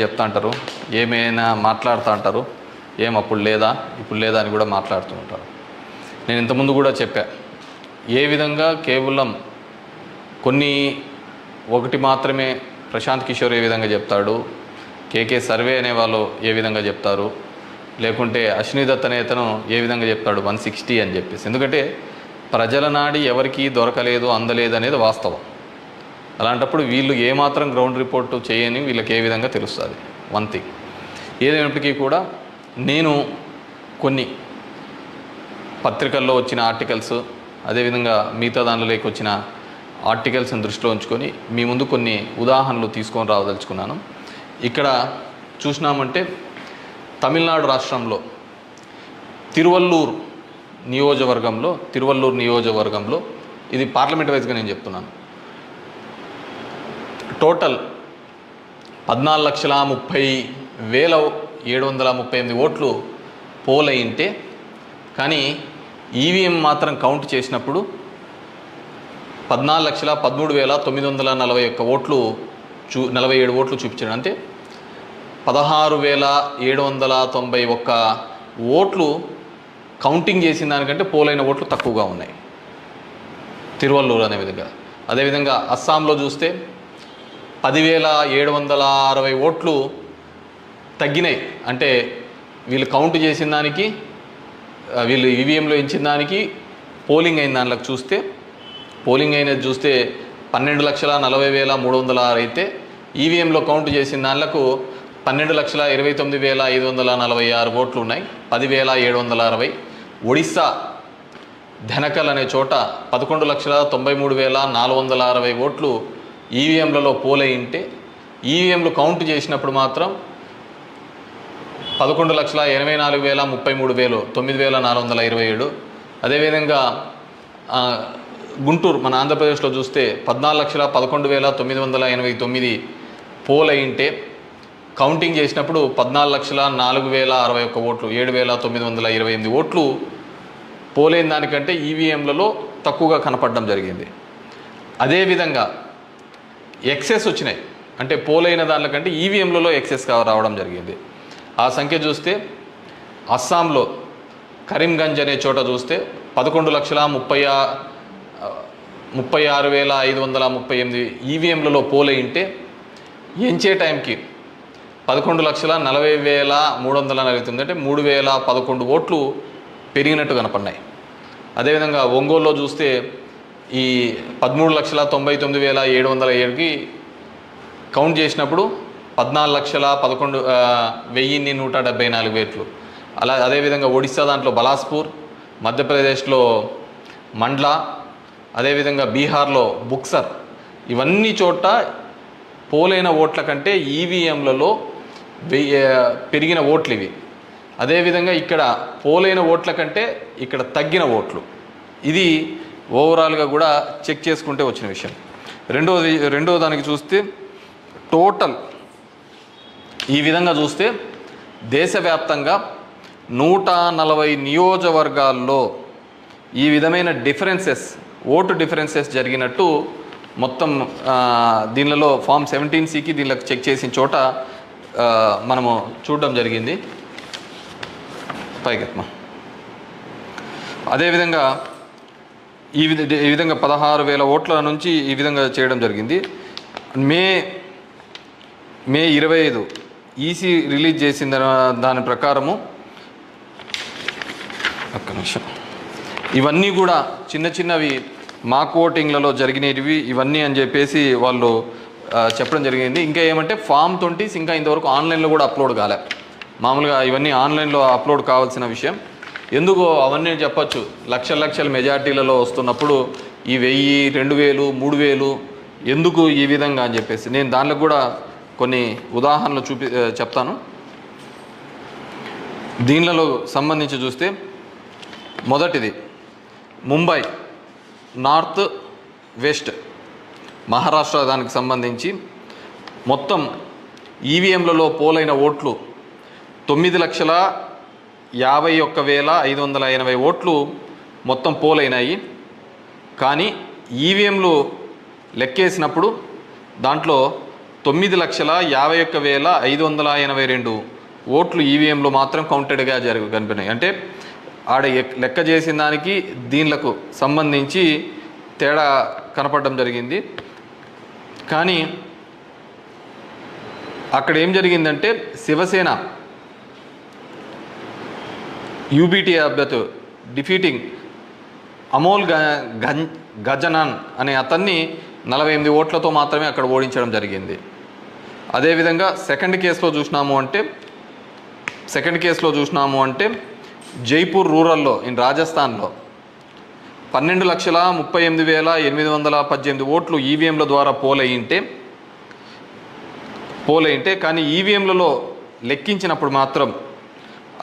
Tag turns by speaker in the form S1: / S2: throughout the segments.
S1: చెప్తా అంటారు, ఏమైనా మాట్లాడుతూ అంటారు, ఏం అప్పుడు లేదా ఇప్పుడు లేదా అని కూడా మాట్లాడుతూ ఉంటారు. నేను ఇంతకుముందు కూడా చెప్పా, ఏ విధంగా కేవలం ఒకటి మాత్రమే ప్రశాంత్ కిషోర్ ఏ విధంగా చెప్తాడు, కేకే సర్వే అనే వాళ్ళు ఏ విధంగా చెప్తారు, లేకుంటే అశ్విని దత్ అనే అతను ఏ విధంగా చెప్తాడు 160 అని చెప్పేసి. ఎందుకంటే ప్రజల నాడి ఎవరికి దొరకలేదు, అందలేదు అనేది వాస్తవం. అలాంటప్పుడు వీళ్ళు ఏమాత్రం గ్రౌండ్ రిపోర్టు చేయని వీళ్ళకి ఏ విధంగా తెలుస్తుంది. వన్ థింగ్ ఏదైనప్పటికీ కూడా నేను కొన్ని పత్రికల్లో వచ్చిన ఆర్టికల్స్, అదేవిధంగా మిగతా దానిలోకి వచ్చిన ఆర్టికల్స్ని దృష్టిలో ఉంచుకొని మీ ముందు కొన్ని ఉదాహరణలు తీసుకొని రావదలుచుకున్నాను. ఇక్కడ చూసినామంటే తమిళనాడు రాష్ట్రంలో తిరువల్లూరు నియోజకవర్గంలో ఇది పార్లమెంట్ వైజ్గా నేను చెప్తున్నాను. టోటల్ 14,30,738 ఓట్లు పోల్ అయింటే, కానీ ఈవీఎం మాత్రం కౌంట్ చేసినప్పుడు 14,13,941 ఓట్లు 47 ఓట్లు చూపించాడు. అంటే 16,791 ఓట్లు కౌంటింగ్ చేసిన దానికంటే పోలైన ఓట్లు తక్కువగా ఉన్నాయి తిరువల్లూరు అనే విధంగా. అదేవిధంగా అస్సాంలో చూస్తే 10,760 ఓట్లు తగ్గినాయి. అంటే వీళ్ళు కౌంట్ చేసిన దానికి, వీళ్ళు ఈవీఎంలో ఇచ్చిన దానికి పోలింగ్ అయిన దానిలోకి చూస్తే, పోలింగ్ అయినది చూస్తే 12,40,306 అయితే ఈవీఎంలో కౌంట్ చేసిన దానిలకు 12,29,546 ఓట్లు ఉన్నాయి. 10,760. ఒడిస్సా ధనకల్ అనే చోట 11,93,460 ఓట్లు ఈవీఎంలలో పోలయింటే, ఈవీఎంలు కౌంట్ చేసినప్పుడు మాత్రం 11,84,33,000 9,427. అదేవిధంగా గుంటూరు మన ఆంధ్రప్రదేశ్లో చూస్తే 14,11,989 పోలయింటే, కౌంటింగ్ చేసినప్పుడు 14,04,061 ఓట్లు 7,928 ఓట్లు పోలైన దానికంటే ఈవీఎంలలో తక్కువగా కనపడడం జరిగింది. అదేవిధంగా ఎక్సెస్ వచ్చినాయి, అంటే పోలైన దానికంటే ఈవీఎంలలో ఎక్సెస్ రావడం జరిగింది. ఆ సంఖ్య చూస్తే అస్సాంలో కరీంగంజ్ అనే చోట చూస్తే 11,36,538 ఈవీఎంలలో పోలయింటే, ఎంచే టైంకి 11,40,349 అంటే 3,011 ఓట్లు పెరిగినట్టు కనపడినాయి. అదేవిధంగా ఒంగోలులో చూస్తే ఈ 13,99,707కి కౌంట్ చేసినప్పుడు 14,11,174 ఓట్లు. అదేవిధంగా ఒడిస్సా దాంట్లో బలాస్పూర్, మధ్యప్రదేశ్లో మండ్లా, అదేవిధంగా బీహార్లో బుక్సర్, ఇవన్నీ చోట పోలైన ఓట్ల కంటే ఈవీఎంలలో పెరిగిన ఓట్లు ఇవి. అదేవిధంగా ఇక్కడ పోలైన ఓట్ల కంటే ఇక్కడ తగ్గిన ఓట్లు. ఇది ఓవరాల్గా కూడా చెక్ చేసుకుంటే వచ్చిన విషయం. రెండో దానికి చూస్తే టోటల్ ఈ విధంగా చూస్తే దేశవ్యాప్తంగా 140 నియోజకవర్గాల్లో ఈ విధమైన ఓటు డిఫరెన్సెస్ జరిగినట్టు మొత్తం దీనిలో ఫామ్ 17Cకి దీనిలో చెక్ చేసిన చోట మనము చూడడం జరిగింది. పైకెత్మ అదేవిధంగా ఈ విధంగా 16,000 ఓట్ల నుంచి ఈ విధంగా చేయడం జరిగింది. మే 25 ఈసీ రిలీజ్ చేసిన దాని ప్రకారము, ఒక్క నిమిషం, ఇవన్నీ కూడా చిన్నవి మాక్ ఓటింగ్లలో జరిగినవి ఇవన్నీ అని చెప్పేసి వాళ్ళు చెప్పడం జరిగింది. ఇంకా ఏమంటే ఫామ్ 20 ఇంకా ఇంతవరకు ఆన్లైన్లో కూడా అప్లోడ్ కాలే. మామూలుగా ఇవన్నీ ఆన్లైన్లో అప్లోడ్ కావాల్సిన విషయం. ఎందుకు అవన్నీ చెప్పచ్చు, లక్షల మెజార్టీలలో వస్తున్నప్పుడు ఈ 1,000, 2,000, 3,000 ఎందుకు ఈ విధంగా అని చెప్పేసి నేను దానిలో కూడా కొన్ని ఉదాహరణలు చెప్తాను. దీనిలో సంబంధించి చూస్తే మొదటిది ముంబై నార్త్ వెస్ట్ మహారాష్ట్ర, దానికి సంబంధించి మొత్తం ఈవీఎంలలో పోలైన ఓట్లు 9,51,580 ఓట్లు మొత్తం పోలైనాయి. కానీ ఈవీఎంలు లెక్కేసినప్పుడు దాంట్లో 9,51,582 ఓట్లు ఈవీఎంలో మాత్రం కౌంటెడ్గా కనిపినాయి. అంటే ఆడ లెక్క చేసిన దానికి దీనిలకు సంబంధించి తేడా కనపడడం జరిగింది. కానీ అక్కడ ఏం జరిగిందంటే శివసేన యూబీటీ అభ్యర్థి డిఫీటింగ్ అమోల్ గజనాన్ అనే అతన్ని 48 ఓట్లతో మాత్రమే అక్కడ ఓడించడం జరిగింది. అదేవిధంగా సెకండ్ కేసులో చూసినాము అంటే జైపూర్ రూరల్లో ఇన్ రాజస్థాన్లో 12,38,818 ఓట్లు ఈవీఎంల ద్వారా పోలయింటే కానీ ఈవీఎంలలో లెక్కించినప్పుడు మాత్రం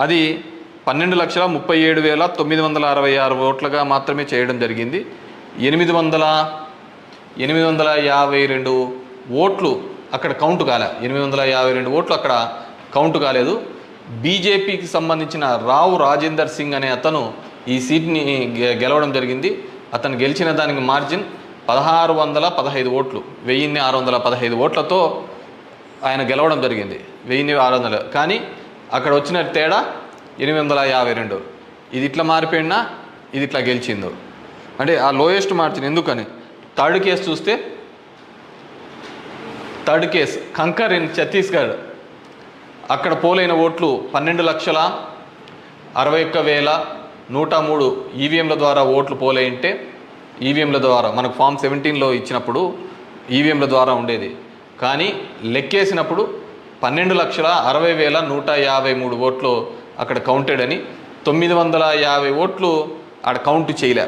S1: అది 12,37,966 ఓట్లుగా మాత్రమే చేయడం జరిగింది. 852 ఓట్లు అక్కడ కౌంట్ కాలే. 852 ఓట్లు అక్కడ కౌంట్ కాలేదు. బీజేపీకి సంబంధించిన రావు రాజేందర్ సింగ్ అనే అతను ఈ సీట్ని గెలవడం జరిగింది. అతను గెలిచిన దానికి మార్జిన్ 1615 ఓట్లు, 1615 ఓట్లతో ఆయన గెలవడం జరిగింది. 1600. కానీ అక్కడ వచ్చిన తేడా 852. ఇది ఇట్లా మారిపోయినా ఇది ఇట్లా గెలిచిందో అంటే ఆ లోయెస్ట్ మార్జిన్. ఎందుకని థర్డ్ కేసు కంకర్ ఇన్ ఛత్తీస్గఢ్, అక్కడ పోలైన ఓట్లు 12,61,103 ఈవీఎంల ద్వారా ఓట్లు పోలైంటే, ఈవీఎంల ద్వారా మనకు ఫామ్ 17లో ఇచ్చినప్పుడు ఈవీఎంల ద్వారా ఉండేది. కానీ లెక్కేసినప్పుడు 12,60,153 ఓట్లు అక్కడ కౌంటెడ్ అని 950 ఓట్లు ఆడ కౌంట్ చేయలే,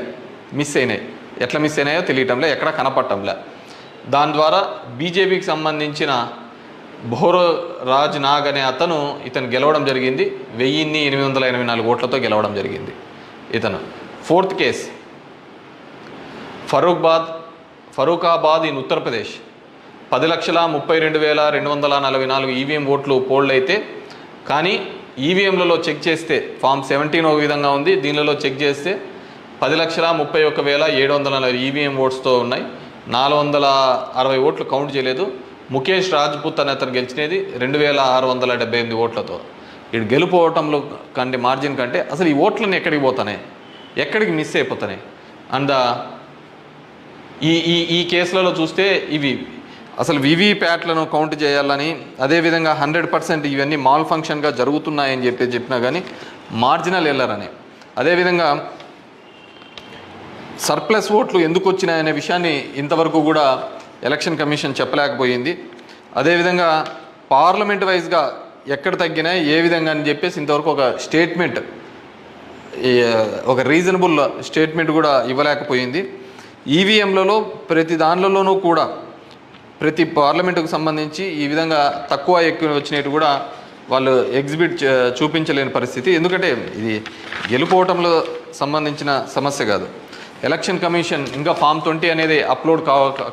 S1: మిస్ అయినాయి. ఎట్లా మిస్ అయినాయో తెలియటంలే, ఎక్కడ కనపడటంలే. దాని ద్వారా బీజేపీకి సంబంధించిన భోరో రాజ్ నాగ్ అనే ఇతను గెలవడం జరిగింది. 1,884 ఓట్లతో గెలవడం జరిగింది ఇతను. Fourth case Farrukhabad in Uttar Pradesh 10,32,244 EVM ఓట్లు పోల్డ్ అయితే, కానీ ఈవీఎంలలో చెక్ చేస్తే ఫామ్ 17 ఒక విధంగా ఉంది, దీనిలో చెక్ చేస్తే 10,31,740 ఈవీఎం ఓట్స్తో ఉన్నాయి. 460 ఓట్లు కౌంట్ చేయలేదు. ముఖేష్ రాజ్పుత్ అనే అతను గెలిచినది 2,678 ఓట్లతో. ఇటు గెలుపోవటంలో కంటే మార్జిన్ కంటే అసలు ఈ ఓట్లన్నీ ఎక్కడికి మిస్ అయిపోతున్నాయి. అండ్ ఈ కేసులలో చూస్తే ఇవి అసలు వివిప్యాట్లను కౌంట్ చేయాలని, అదేవిధంగా 100% ఇవన్నీ మాల్ ఫంక్షన్గా జరుగుతున్నాయని చెప్పినా కానీ మార్జినల్ ఎల్లరని, అదేవిధంగా సర్ప్లస్ ఓట్లు ఎందుకు వచ్చినాయనే విషయాన్ని ఇంతవరకు కూడా ఎలక్షన్ కమిషన్ చెప్పలేకపోయింది. అదేవిధంగా పార్లమెంట్ వైజ్గా ఎక్కడ తగ్గినాయి ఏ విధంగా అని చెప్పేసి ఇంతవరకు ఒక రీజనబుల్ స్టేట్మెంట్ కూడా ఇవ్వలేకపోయింది. ఈవీఎంలలో ప్రతి దానిలోనూ కూడా ప్రతి పార్లమెంటుకు సంబంధించి ఈ విధంగా తక్కువ ఎక్కువ వచ్చినట్టు కూడా వాళ్ళు చూపించలేని పరిస్థితి. ఎందుకంటే ఇది గెలుపోవటంలో సంబంధించిన సమస్య కాదు. ఎలక్షన్ కమిషన్ ఇంకా ఫామ్ 20 అనేది అప్లోడ్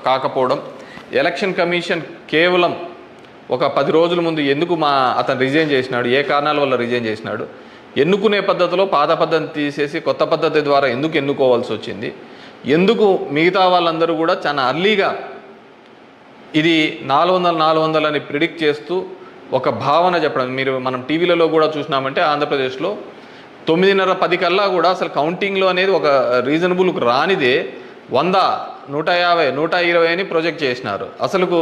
S1: కాకపోవడం, ఎలక్షన్ కమిషన్ కేవలం ఒక 10 రోజుల ముందు ఎందుకు అతను రిజైన్ చేసినాడు, ఏ కారణాల వల్ల రిజైన్ చేసినాడు, ఎన్నుకునే పద్ధతిలో పాత పద్ధతి తీసేసి కొత్త పద్ధతి ద్వారా ఎందుకు ఎన్నుకోవాల్సి వచ్చింది, ఎందుకు మిగతా వాళ్ళందరూ కూడా చాలా అర్లీగా ఇది 400 అని ప్రిడిక్ట్ చేస్తూ ఒక భావన చెప్పడం. మనం టీవీలలో కూడా చూసినామంటే ఆంధ్రప్రదేశ్లో 9:30, 10 కల్లా కూడా అసలు కౌంటింగ్లో అనేది ఒక రీజనబుల్కి రానిదే 100, 150, 120 అని ప్రొజెక్ట్ చేసినారు. అసలుకు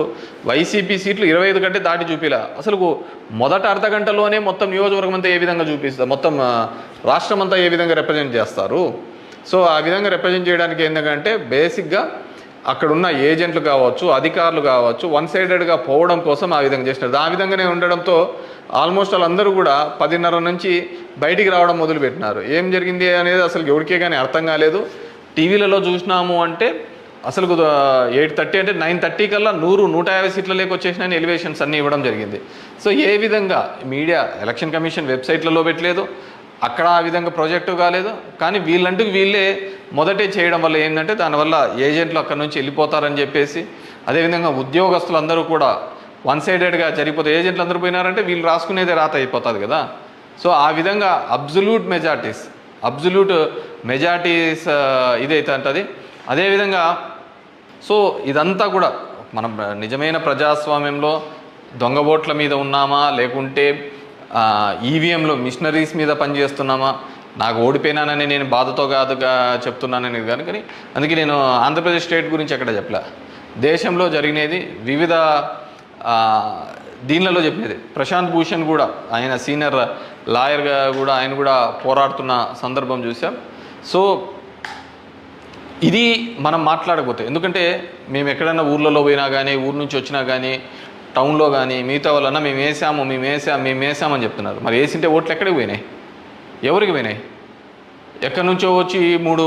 S1: వైసీపీ సీట్లు 25 కంటే దాటి చూపిలా. అసలుకు మొదట అర్ధ గంటలోనే మొత్తం నియోజకవర్గం అంతా ఏ విధంగా చూపిస్తారు, మొత్తం రాష్ట్రం అంతా ఏ విధంగా రిప్రజెంట్ చేస్తారు. సో ఆ విధంగా రిప్రజెంట్ చేయడానికి ఏంటంటే బేసిక్గా అక్కడున్న ఏజెంట్లు కావచ్చు, అధికారులు కావచ్చు, వన్ సైడెడ్గా పోవడం కోసం ఆ విధంగా చేసినారు. ఆ విధంగానే ఉండడంతో ఆల్మోస్ట్ వాళ్ళందరూ కూడా 10:30 నుంచి బయటికి రావడం మొదలుపెట్టినారు. ఏం జరిగింది అనేది అసలు ఎవరికే కానీ అర్థం కాలేదు. టీవీలలో చూసినాము అంటే అసలు 8:30 అంటే 9:30 కల్లా 100-150 సీట్ల లేక వచ్చేసినాయని ఎలివేషన్స్ అన్నీ ఇవ్వడం జరిగింది. సో ఏ విధంగా మీడియా ఎలక్షన్ కమిషన్ వెబ్సైట్లలో పెట్టలేదు, అక్కడ ఆ విధంగా ప్రాజెక్టు కాలేదు. కానీ వీళ్ళే మొదటే చేయడం వల్ల ఏంటంటే దానివల్ల ఏజెంట్లు అక్కడి నుంచి వెళ్ళిపోతారని చెప్పేసి, అదేవిధంగా ఉద్యోగస్తులందరూ కూడా వన్ సైడెడ్గా జరిగిపోతే ఏజెంట్లు అందరూ పోయినారంటే వీళ్ళు రాసుకునేదే రాత అయిపోతుంది కదా. సో ఆ విధంగా అబ్జల్యూట్ మెజార్టీస్ ఇదైతే అంటది. అదేవిధంగా సో ఇదంతా కూడా మనం నిజమైన ప్రజాస్వామ్యంలో దొంగ ఓట్ల మీద ఉన్నామా, లేకుంటే ఈవీఎంలో మిషనరీస్ మీద పనిచేస్తున్నామా? నాకు ఓడిపోయినానని నేను బాధతో కాదుగా చెప్తున్నానని కానీ అందుకే నేను ఆంధ్రప్రదేశ్ స్టేట్ గురించి ఎక్కడ చెప్పలే. దేశంలో జరిగినది వివిధ దీనిలలో చెప్పేది. ప్రశాంత్ భూషణ్ కూడా ఆయన సీనియర్ లాయర్గా కూడా ఆయన కూడా పోరాడుతున్న సందర్భం చూసాం. సో ఇది మనం మాట్లాడకపోతే, ఎందుకంటే మేము ఎక్కడైనా ఊర్లలో పోయినా కానీ, ఊరు నుంచి వచ్చినా కానీ, టౌన్లో కానీ మిగతా వాళ్ళన్నా మేము వేసామని చెప్తున్నారు. మరి వేసింటే ఓట్లు ఎక్కడికి పోయినాయి? ఎవరికి పోయినాయి? ఎక్కడి నుంచో వచ్చి 3